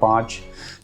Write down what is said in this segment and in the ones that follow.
5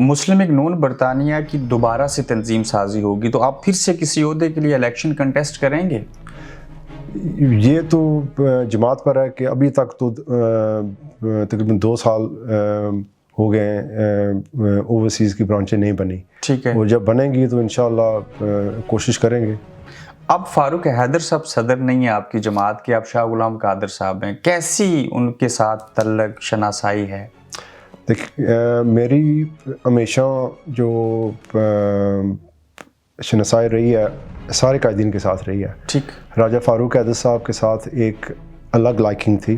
مسلم league نون برطانیہ کی دوبارہ سے تنظیم سازی ہوگی تو آپ پھر سے کسی عہدے کے لیے الیکشن کنٹیسٹ کریں گے؟ یہ تو جماعت پر ہے کہ ابھی تک تو تقریباً 2 سال ہو گئے ہیں اوورسیز کی برانچیں نہیں بنی. ٹھیک ہے. اور جب بنیں گی تو انشاءاللہ کوشش کریں گے. اب فاروق حیدر صاحب صدر نہیں ہیں آپ کی جماعت کے، اب شاہ غلام قادر صاحب ہیں، کیسی ان کے ساتھ تعلق شناسائی ہے؟ دیکھ میری ہمیشہ جو شناسائی رہی ہے سارے قائدین کے ساتھ رہی ہے. ٹھیک. راجہ فاروق حیدر صاحب کے ساتھ ایک الگ لائکنگ تھی.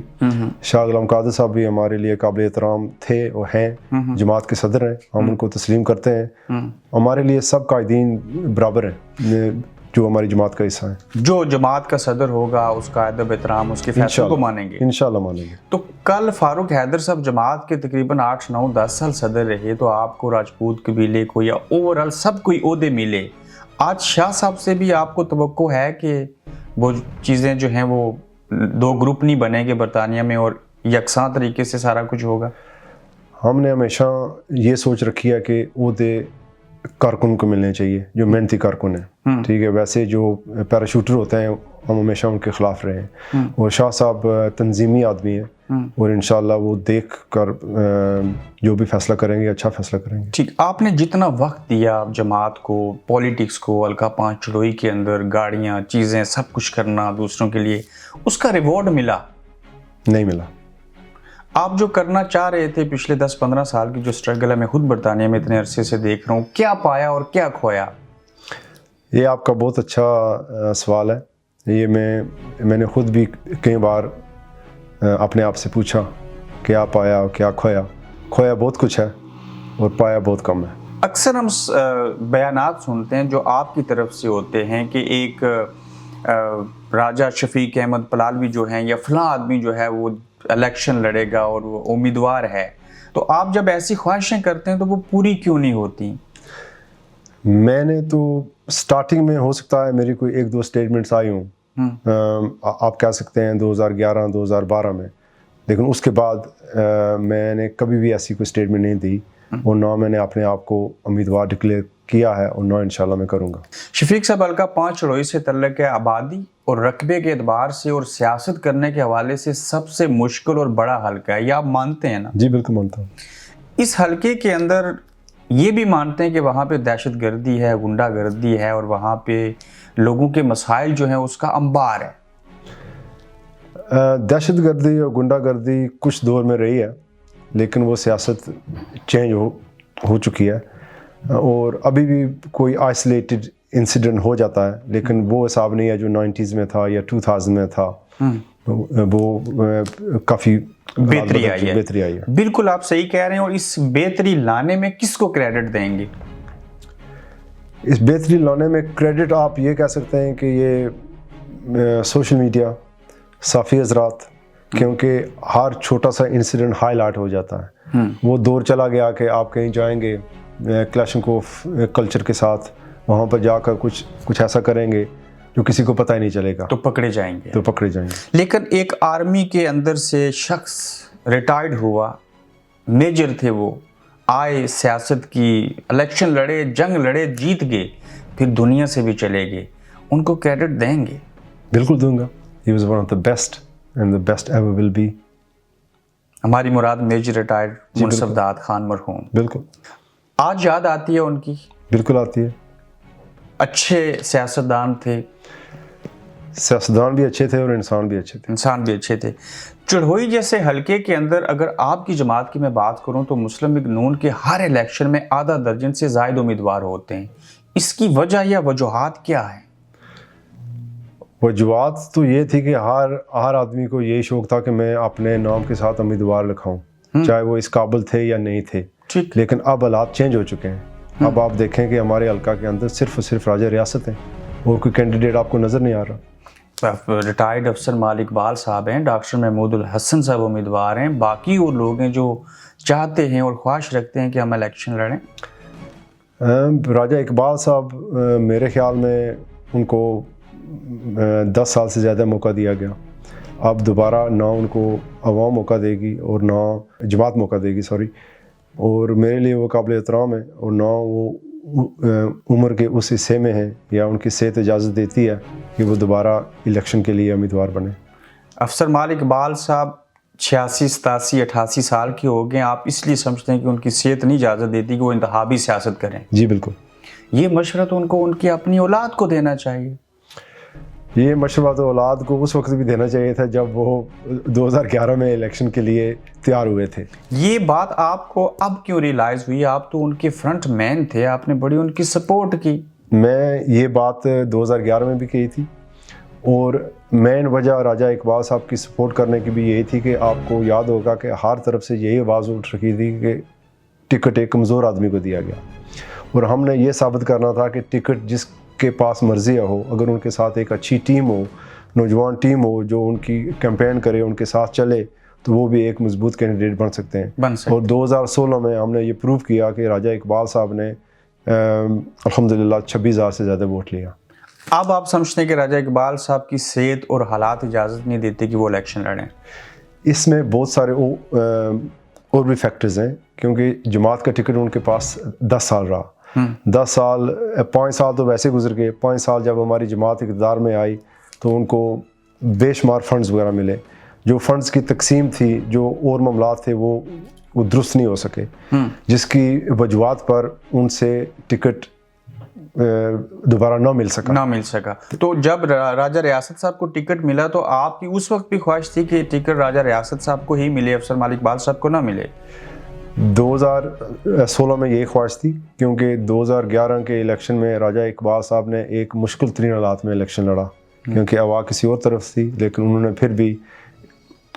شاہ غلام قادر صاحب بھی ہمارے لیے قابل احترام تھے اور ہیں، جماعت کے صدر ہیں، ہم ان کو تسلیم کرتے ہیں. ہمارے لیے سب قائدین برابر ہیں جو ہماری جماعت کا حصہ ہیں. جو جماعت کا صدر ہوگا اس کا ادب احترام، اس کے فیصلوں کو مانیں گے انشاءاللہ مانیں گے. تو کل فاروق حیدر صاحب جماعت کے تقریباً 8 9 10 سال صدر رہے، تو آپ کو راجپوت قبیلے کو یا اوورآل سب کوئی عہدے ملے. آج شاہ صاحب سے بھی آپ کو توقع ہے کہ وہ چیزیں جو ہیں وہ 2 گروپ نہیں بنیں گے برطانیہ میں اور یکساں طریقے سے سارا کچھ ہوگا؟ ہم نے ہمیشہ یہ سوچ رکھی ہے کہ عہدے کارکن کو ملنے چاہیے جو محنتی کارکن ہیں. ٹھیک ہے. ویسے جو پیراشوٹر ہوتے ہیں ہم ہمیشہ ان کے خلاف رہے ہیں. اور شاہ صاحب تنظیمی آدمی ہیں اور انشاءاللہ وہ دیکھ کر جو بھی فیصلہ کریں گے اچھا فیصلہ کریں گے. ٹھیک. آپ نے جتنا وقت دیا جماعت کو، پولیٹکس کو، حلقہ 5 چڑوئی کے اندر گاڑیاں چیزیں سب کچھ کرنا دوسروں کے لیے، اس کا ریوارڈ ملا؟ نہیں ملا. آپ جو کرنا چاہ رہے تھے پچھلے 10-15 سال کی جو سٹرگل ہے، میں خود برطانیہ میں اتنے عرصے سے دیکھ رہا ہوں، کیا پایا اور کیا کھویا؟ یہ آپ کا بہت اچھا سوال ہے. یہ میں نے خود بھی کئی بار اپنے آپ سے پوچھا کیا پایا اور کیا کھویا. کھویا بہت کچھ ہے اور پایا بہت کم ہے. اکثر ہم بیانات سنتے ہیں جو آپ کی طرف سے ہوتے ہیں کہ ایک راجہ شفیق احمد پلالوی جو ہیں یا فلاں آدمی جو ہے وہ الیکشن لڑے گا اور وہ امیدوار ہے، تو آپ جب ایسی خواہشیں کرتے ہیں تو وہ پوری کیوں نہیں ہوتی؟ میں نے تو سٹارٹنگ میں ہو سکتا ہے میری کوئی 1-2 سٹیٹمنٹس آئی ہوں، آپ کہہ سکتے ہیں 2011-2012 میں، لیکن اس کے بعد میں نے کبھی بھی ایسی کوئی سٹیٹمنٹ نہیں دی اور نہ میں نے اپنے آپ کو امیدوار ڈکلیئر کیا ہے اور نہ انشاءاللہ میں کروں گا. شفیق صاحب، حلقہ 5 چڑوئی سے تعلق ہے. آبادی اور رقبے کے اعتبار سے اور سیاست کرنے کے حوالے سے سب سے مشکل اور بڑا حلقہ ہے، یہ آپ مانتے ہیں نا؟ جی بالکل مانتا ہوں. اس حلقے کے اندر یہ بھی مانتے ہیں کہ وہاں پہ دہشت گردی ہے، غنڈہ گردی ہے اور وہاں پہ لوگوں کے مسائل جو ہیں اس کا انبار ہے؟ دہشت گردی اور غنڈہ گردی کچھ دور میں رہی ہے، لیکن وہ سیاست چینج ہو چکی ہے اور ابھی بھی کوئی آئسولیٹڈ انسیڈنٹ ہو جاتا ہے، لیکن وہ حساب نہیں ہے جو 90s میں تھا یا 2000 میں تھا. وہ کافی بہتری آئی ہے. بالکل آپ صحیح کہہ رہے ہیں. اور اس بہتری لانے میں کس کو کریڈٹ دیں گے؟ اس بہتری لانے میں کریڈٹ آپ یہ کہہ سکتے ہیں کہ یہ سوشل میڈیا، صحافی حضرات، کیونکہ ہر چھوٹا سا انسیڈنٹ ہائی لائٹ ہو جاتا ہے. وہ دور چلا گیا کہ آپ کہیں جائیں گے کلاشنکوف کلچر کے ساتھ، وہاں پر جا کر کچھ ایسا کریں گے جو کسی کو پتہ ہی نہیں چلے گا تو پکڑے جائیں گے. لیکن ایک آرمی کے اندر سے شخص ریٹائرڈ ہوا، میجر تھے، وہ آئے سیاست کی، الیکشن لڑے، جنگ لڑے، جیت گئے، پھر دنیا سے بھی چلے گئے، ان کو کریڈٹ دیں گے؟ بالکل دوں گا. He was one of the best and the best ever will be. ہماری مراد میجر ریٹائرڈ منصف داد خان مرحوم. بالکل. آج یاد آتی ہے ان کی؟ بالکل آتی ہے. اچھے سیاستدان تھے. سیاستدان بھی اچھے تھے اور انسان بھی اچھے تھے. چڑھوئی جیسے حلقے کے اندر اگر آپ کی جماعت کی میں بات کروں تو مسلم لیگ نون کے ہر الیکشن میں آدھا درجن سے زائد امیدوار ہوتے ہیں. اس کی وجہ یا وجوہات کیا ہیں؟ وجوہات تو یہ تھی کہ ہر آدمی کو یہی شوق تھا کہ میں اپنے نام کے ساتھ امیدوار لکھاؤں، چاہے وہ اس قابل تھے یا نہیں تھے. لیکن اب حالات چینج ہو چکے ہیں. اب آپ دیکھیں کہ ہمارے حلقہ کے اندر صرف اور صرف راجہ ریاست ہیں اور کوئی کینڈیڈیٹ آپ کو نظر نہیں آ رہا. ریٹائرڈ افسر مالک اقبال صاحب ہیں، ڈاکٹر محمود الحسن صاحب امیدوار ہیں، باقی وہ لوگ ہیں جو چاہتے ہیں اور خواہش رکھتے ہیں کہ ہم الیکشن لڑیں. راجہ اقبال صاحب میرے خیال میں ان کو 10 سال سے زیادہ موقع دیا گیا. اب دوبارہ نہ ان کو عوام موقع دے گی اور نہ جماعت موقع دے گی. اور میرے لیے وہ قابل احترام ہے، اور نہ وہ عمر کے اس حصے میں ہیں یا ان کی صحت اجازت دیتی ہے کہ وہ دوبارہ الیکشن کے لیے امیدوار بنے۔ افسر مالک اقبال صاحب 86 87 88 سال کے ہو گئے، آپ اس لیے سمجھتے ہیں کہ ان کی صحت نہیں اجازت دیتی کہ وہ انتخابی سیاست کریں؟ جی بالکل، یہ مشورہ تو ان کو ان کی اپنی اولاد کو دینا چاہیے۔ یہ مشورہ تو اولاد کو اس وقت بھی دینا چاہیے تھا جب وہ 2011 میں الیکشن کے لیے تیار ہوئے تھے۔ یہ بات آپ کو اب کیوں ریلائز ہوئی؟ آپ تو ان کے فرنٹ مین تھے، آپ نے بڑی ان کی سپورٹ کی۔ میں یہ بات 2011 میں بھی کہی تھی، اور مین وجہ راجہ اقبال صاحب کی سپورٹ کرنے کی بھی یہی تھی کہ آپ کو یاد ہوگا کہ ہر طرف سے یہی آواز اٹھ رہی تھی کہ ٹکٹ ایک کمزور آدمی کو دیا گیا، اور ہم نے یہ ثابت کرنا تھا کہ ٹکٹ جس کے پاس مرضی ہو، اگر ان کے ساتھ ایک اچھی ٹیم ہو، نوجوان ٹیم ہو جو ان کی کیمپین کرے، ان کے ساتھ چلے، تو وہ بھی ایک مضبوط کینڈیڈیٹ بن سکتے ہیں۔ اور 2016 میں ہم نے یہ پروو کیا کہ راجہ اقبال صاحب نے الحمدللہ 26,000 سے زیادہ ووٹ لیا۔ اب آپ سمجھتے ہیں کہ راجہ اقبال صاحب کی صحت اور حالات اجازت نہیں دیتے کہ وہ الیکشن لڑیں؟ اس میں بہت سارے اور بھی فیکٹرز ہیں، کیونکہ جماعت کا ٹکٹ ان کے پاس 10 سال رہا۔ 10 سال 5 سال تو ویسے گزر گئے، 5 سال جب ہماری جماعت اقتدار میں آئی تو ان کو بے شمار فنڈز وغیرہ ملے، جو فنڈز کی تقسیم تھی، جو اور معاملات تھے وہ درست نہیں ہو سکے، جس کی وجوہات پر ان سے ٹکٹ دوبارہ نہ مل سکا۔ تو جب راجہ ریاست صاحب کو ٹکٹ ملا تو آپ کی اس وقت بھی خواہش تھی کہ ٹکٹ راجہ ریاست صاحب کو ہی ملے، افسر مالک اقبال صاحب کو نہ ملے؟ 2016 میں یہی خواہش تھی، کیونکہ 2011 کے الیکشن میں راجہ اقبال صاحب نے ایک مشکل ترین حالات میں الیکشن لڑا، کیونکہ ہوا کسی اور طرف تھی، لیکن انہوں نے پھر بھی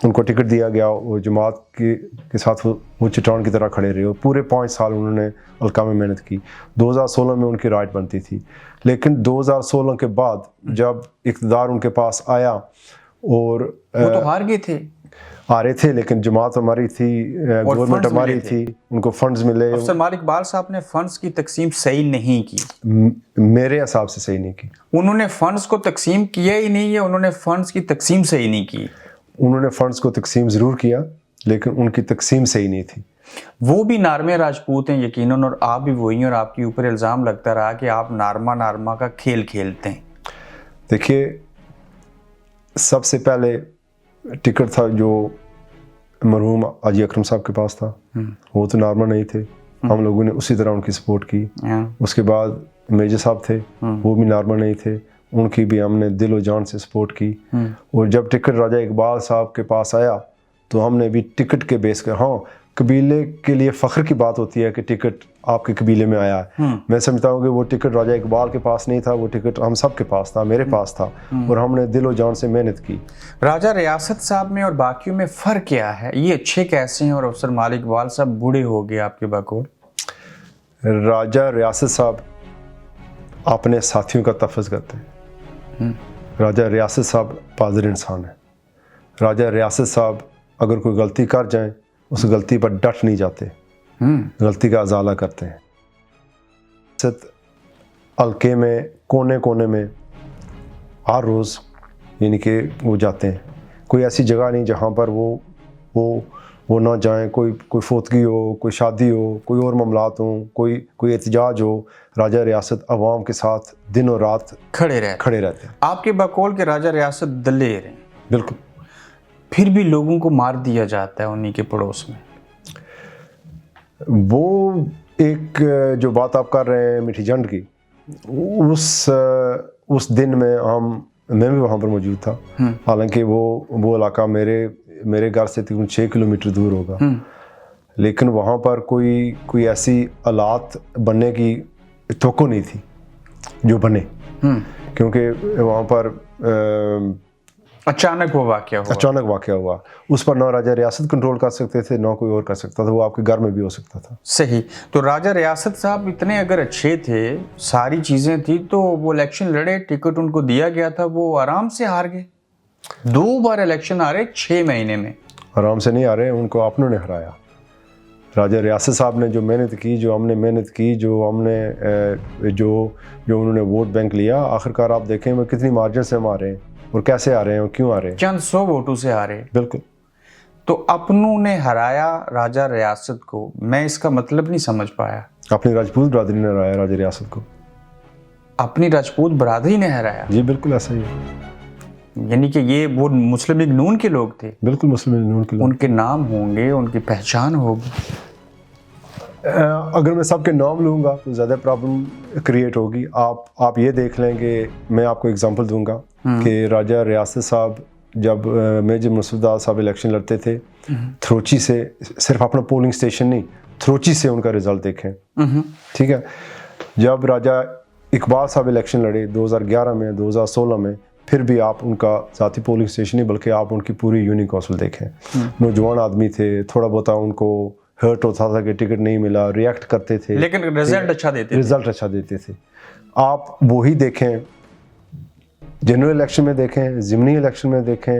ان کو ٹکٹ دیا گیا، وہ جماعت کے ساتھ وہ چٹان کی طرح کھڑے رہے، اور پورے 5 سال انہوں نے حلقہ میں محنت کی۔ 2016 میں ان کی رائٹ بنتی تھی، لیکن 2016 کے بعد جب اقتدار ان کے پاس آیا، اور وہ تو ہار گئے تھے، آ رہے تھے، لیکن جماعت ہماری تھی، گورنمنٹ ہماری تھی، ان کو فنڈز ملے۔ افسر مالک اقبال صاحب نے فنڈز کی تقسیم صحیح نہیں کی، میرے حساب سے صحیح نہیں کی۔ انہوں نے فنڈز کو تقسیم کیا ہی نہیں ہے، انہوں نے فنڈز کی تقسیم صحیح نہیں کی۔ انہوں نے فنڈز کو تقسیم ضرور کیا، لیکن ان کی تقسیم صحیح نہیں تھی۔ وہ بھی نارمے راجپوت ہیں یقیناً، اور آپ بھی وہی ہیں، اور آپ کے اوپر الزام لگتا رہا کہ آپ نارما کا کھیل کھیلتے ہیں۔ دیکھیے، سب سے پہلے ٹکٹ تھا جو مرحوم حاجی اکرم صاحب کے پاس تھا، وہ تو نارما نہیں تھے، ہم لوگوں نے اسی طرح ان کی سپورٹ کی۔ اس کے بعد میجر صاحب تھے، وہ بھی نارما نہیں تھے، ان کی بھی ہم نے دل و جان سے سپورٹ کی۔ اور جب ٹکٹ راجہ اقبال صاحب کے پاس آیا تو ہم نے بھی ٹکٹ کے بیس پر، ہاں قبیلے کے لیے فخر کی بات ہوتی ہے کہ ٹکٹ آپ کے قبیلے میں آیا ہے، میں سمجھتا ہوں کہ وہ ٹکٹ راجہ اقبال کے پاس نہیں تھا، وہ ٹکٹ ہم سب کے پاس تھا، میرے پاس تھا، اور ہم نے دل و جان سے محنت کی۔ راجہ ریاست صاحب میں اور باقیوں میں فرق کیا ہے؟ یہ اچھے کیسے ہیں اور افسر مالک اقبال صاحب بوڑھے ہو گئے آپ کے بقول؟ راجہ ریاست صاحب اپنے ساتھیوں کا تحفظ کرتے ہیں، راجہ ریاست صاحب پادر انسان ہے۔ راجہ ریاست صاحب اگر کوئی غلطی کر جائیں اس غلطی پر ڈٹ نہیں جاتے، غلطی کا ازالہ کرتے ہیں۔ حلقے میں کونے کونے میں ہر روز یعنی کہ وہ جاتے ہیں، کوئی ایسی جگہ نہیں جہاں پر وہ نہ جائیں، کوئی فوتگی ہو، کوئی شادی ہو، کوئی اور معاملات ہوں، کوئی احتجاج ہو، راجہ ریاست عوام کے ساتھ دن اور رات کھڑے رہتے ہیں۔ آپ کے بقول کہ راجہ ریاست دلیر ہیں، بالکل، پھر بھی لوگوں کو مار دیا جاتا ہے انہی کے پڑوس میں۔ وہ ایک جو بات آپ کر رہے ہیں میٹھی جنڈ کی، اس دن میں بھی وہاں پر موجود تھا، حالانکہ وہ علاقہ میرے گھر سے تقریباً 6 کلومیٹر دور ہوگا، لیکن وہاں پر کوئی ایسی حالات بننے کی توقع نہیں تھی جو بنے، کیونکہ وہاں پر اچانک وہ واقعہ ہوا، اس پر نہ راجہ ریاست کنٹرول کر سکتے تھے، نہ کوئی اور کر سکتا تھا، وہ آپ کے گھر میں بھی ہو سکتا تھا۔ صحیح۔ تو راجہ ریاست صاحب اتنے اگر اچھے تھے، ساری چیزیں تھی، تو وہ الیکشن لڑے، ٹکٹ ان کو دیا گیا تھا، وہ آرام سے ہار گئے، 2 بار الیکشن ہارے 6 مہینے میں۔ آرام سے نہیں ہارے، ان کو اپنوں نے ہرایا۔ راجہ ریاست صاحب نے جو محنت کی، جو ہم نے محنت کی، جو انہوں نے ووٹ بینک لیا، آخرکار آپ دیکھیں وہ کتنی مارجن سے ہم آ رہے ہیں، اور کیسے آ رہے ہیں اور کیوں آ رہے ہیں، چند 100 ووٹوں سے ہارے۔ بالکل۔ تو اپنوں نے ہرایا راجہ ریاست کو، میں اس کا مطلب نہیں سمجھ پایا. اپنی راجپوت برادری نے ہرایا راجہ ریاست کو. اپنی راجپوت برادری نے ہرایا؟ جی بالکل ایسا ہی ہے. یعنی کہ یہ وہ مسلم لیگ نون کے لوگ تھے؟ بالکل مسلم لیگ نون کے لوگ. ان کے نام ہوں گے، ان کی پہچان ہوگی. اگر میں سب کے نام لوں گا تو زیادہ پرابلم کریٹ ہوگی. آپ یہ دیکھ لیں کہ میں آپ کو اگزامپل دوں گا کہ راجہ ریاست صاحب جب میجر مسعود صاحب الیکشن لڑتے تھے، تھروچی سے، صرف اپنا پولنگ اسٹیشن نہیں، تھروچی سے ان کا رزلٹ دیکھیں. ٹھیک ہے. جب راجہ اقبال صاحب الیکشن لڑے 2011 میں، 2016 میں، پھر بھی آپ ان کا ذاتی پولنگ اسٹیشن نہیں بلکہ آپ ان کی پوری یونین کونسل دیکھیں. نوجوان آدمی تھے، تھوڑا بہت ان کو ہرٹ ہوتا تھا کہ ٹکٹ نہیں ملا، ریئیکٹ کرتے تھے، لیکن رزلٹ اچھا دیتے تھے. آپ وہی دیکھیں، جنرل الیکشن میں دیکھیں، ضمنی الیکشن میں دیکھیں،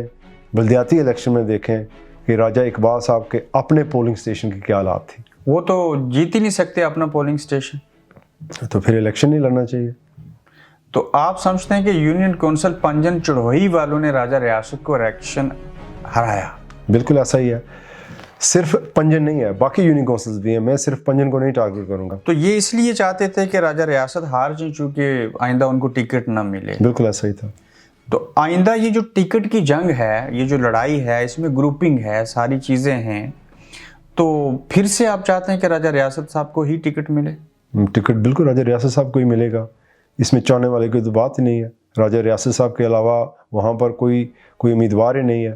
بلدیاتی الیکشن میں دیکھیں کہ راجہ اقبال صاحب کے اپنے پولنگ اسٹیشن کی کیا حالات تھی. وہ تو جیت ہی نہیں سکتے اپنا پولنگ اسٹیشن، تو پھر الیکشن نہیں لڑنا چاہیے. تو آپ سمجھتے ہیں کہ یونین کونسل پنجن چڑھوئی والوں نے راجہ ریاست کو الیکشن ہرایا؟ بالکل ایسا ہی ہے. صرف پنجن نہیں ہے، باقی یونین کونسلز بھی ہیں. میں صرف پنجن کو نہیں ٹارگٹ کروں گا. تو یہ اس لیے چاہتے تھے کہ راجہ ریاست ہار جائیں چونکہ آئندہ ان کو ٹکٹ نہ ملے؟ بالکل ایسا ہی تھا. تو آئندہ یہ جو ٹکٹ کی جنگ ہے، یہ جو لڑائی ہے، اس میں گروپنگ ہے، ساری چیزیں ہیں، تو پھر سے آپ چاہتے ہیں کہ راجہ ریاست صاحب کو ہی ٹکٹ ملے؟ ٹکٹ بالکل راجہ ریاست صاحب کو ہی ملے گا. اس میں چاہنے والے کی تو بات ہی نہیں ہے. راجہ ریاست صاحب کے علاوہ وہاں پر کوئی امیدوار ہی نہیں ہے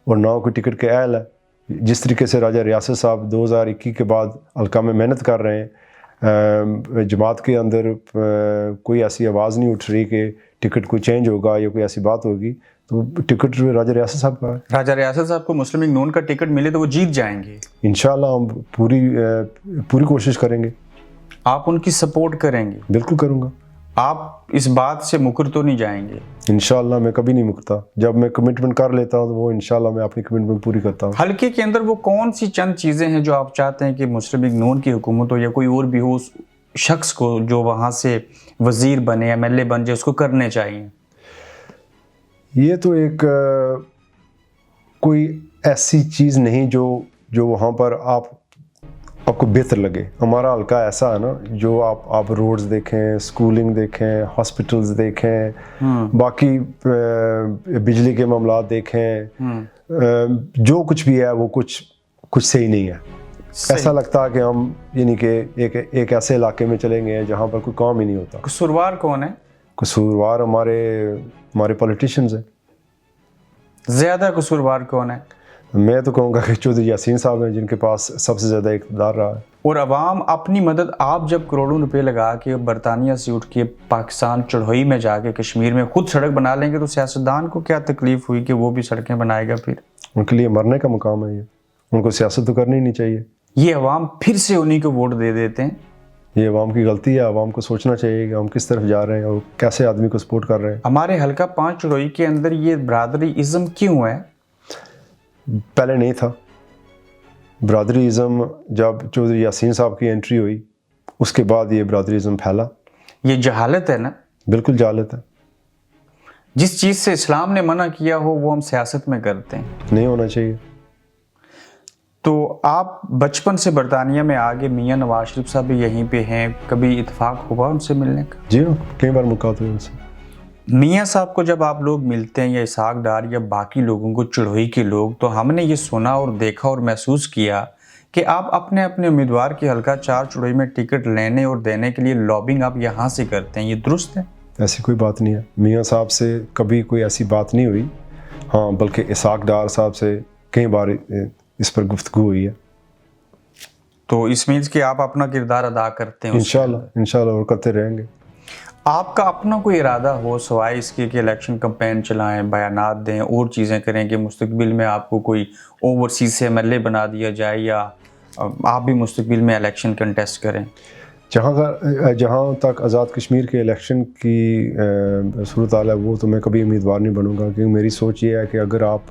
اور نہ کوئی ٹکٹ کے اہل ہے. جس طریقے سے راجہ ریاست صاحب 2021 کے بعد حلقہ میں محنت کر رہے ہیں، جماعت کے اندر کوئی ایسی آواز نہیں اٹھ رہی کہ ٹکٹ کوئی چینج ہوگا یا کوئی ایسی بات ہوگی، تو ٹکٹ راجہ ریاست صاحب کا ہے. راجہ ریاست صاحب کو مسلم لیگ نون کا ٹکٹ ملے تو وہ جیت جائیں گے انشاءاللہ. ہم پوری کوشش کریں گے. آپ ان کی سپورٹ کریں گے؟ بالکل کروں گا. آپ اس بات سے مکر تو نہیں جائیں گے؟ انشاءاللہ میں کبھی نہیں مکرتا. جب میں کمٹمنٹ کر لیتا ہوں تو وہ انشاءاللہ میں اپنی کمٹمنٹ پوری کرتا ہوں. حلقے کے اندر وہ کون سی چند چیزیں ہیں جو آپ چاہتے ہیں کہ مسلم لیگ نون کی حکومت ہو یا کوئی اور بھی ہو، اس شخص کو جو وہاں سے وزیر بنے، ایم ایل اے بن جائے، اس کو کرنے چاہیے؟ یہ تو ایک کوئی ایسی چیز نہیں جو وہاں پر آپ کو بہتر لگے. ہمارا حلقہ ایسا ہے نا، جو آپ روڈز دیکھیں، سکولنگ دیکھیں، ہاسپٹلز دیکھیں، باقی بجلی کے معاملات دیکھیں، جو کچھ بھی ہے وہ کچھ صحیح نہیں ہے. ایسا لگتا ہے کہ ہم یعنی کہ ایک ایسے علاقے میں چلیں گے جہاں پر کوئی کام ہی نہیں ہوتا. قصوروار کون ہے؟ قصوروار ہمارے پولیٹیشینز ہیں. زیادہ قصوروار کون ہے؟ میں تو کہوں گا کہ چودھری یاسین صاحب ہیں، جن کے پاس سب سے زیادہ اقتدار رہا ہے. اور عوام اپنی مدد، آپ جب کروڑوں روپے لگا کے برطانیہ سے اٹھ کے پاکستان چڑھوئی میں جا کے کشمیر میں خود سڑک بنا لیں گے تو سیاستدان کو کیا تکلیف ہوئی کہ وہ بھی سڑکیں بنائے گا؟ پھر ان کے لیے مرنے کا مقام ہے. یہ ان کو سیاست تو کرنی نہیں چاہیے. یہ عوام پھر سے انہی کو ووٹ دے دیتے ہیں. یہ عوام کی غلطی ہے. عوام کو سوچنا چاہیے کہ ہم کس طرف جا رہے ہیں اور کیسے آدمی کو سپورٹ کر رہے ہیں. ہمارے حلقہ 5 چڑھوئی کے اندر یہ برادری ازم کیوں ہے؟ پہلے نہیں تھا. برادری ازم جب چودھری یاسین صاحب کی انٹری ہوئی اس کے بعد یہ برادری ازم پھیلا. یہ جہالت ہے نا؟ بالکل جہالت ہے. جس چیز سے اسلام نے منع کیا ہو وہ ہم سیاست میں کرتے ہیں. نہیں ہونا چاہیے. تو آپ بچپن سے برطانیہ میں آگے، میاں نواز شریف صاحب بھی یہیں پہ ہیں، کبھی اتفاق ہوا ان سے ملنے کا؟ جی ہاں، کئی بار ملاقات ہوئی ان سے. میاں صاحب کو جب آپ لوگ ملتے ہیں یا اسحاق ڈار یا باقی لوگوں کو، چڑھوئی کے لوگ، تو ہم نے یہ سنا اور دیکھا اور محسوس کیا کہ آپ اپنے امیدوار کے حلقہ 4 چڑھوئی میں ٹکٹ لینے اور دینے کے لیے لابنگ آپ یہاں سے کرتے ہیں. یہ درست ہے؟ ایسی کوئی بات نہیں ہے. میاں صاحب سے کبھی کوئی ایسی بات نہیں ہوئی. ہاں، بلکہ اسحاق ڈار صاحب سے کئی بار اس پر گفتگو ہوئی ہے. تو اس مینس کہ آپ اپنا کردار ادا کرتے ہیں انشاءاللہ اور کرتے رہیں گے. آپ کا اپنا کوئی ارادہ ہو سوائے اس کے کہ الیکشن کمپین چلائیں، بیانات دیں، اور چیزیں کریں کہ مستقبل میں آپ کو کوئی اوورسیز سے ایم ایل اے بنا دیا جائے یا آپ بھی مستقبل میں الیکشن کنٹیسٹ کریں؟ جہاں تک آزاد کشمیر کے الیکشن کی صورتحال ہے وہ تو میں کبھی امیدوار نہیں بنوں گا، کیونکہ میری سوچ یہ ہے کہ اگر آپ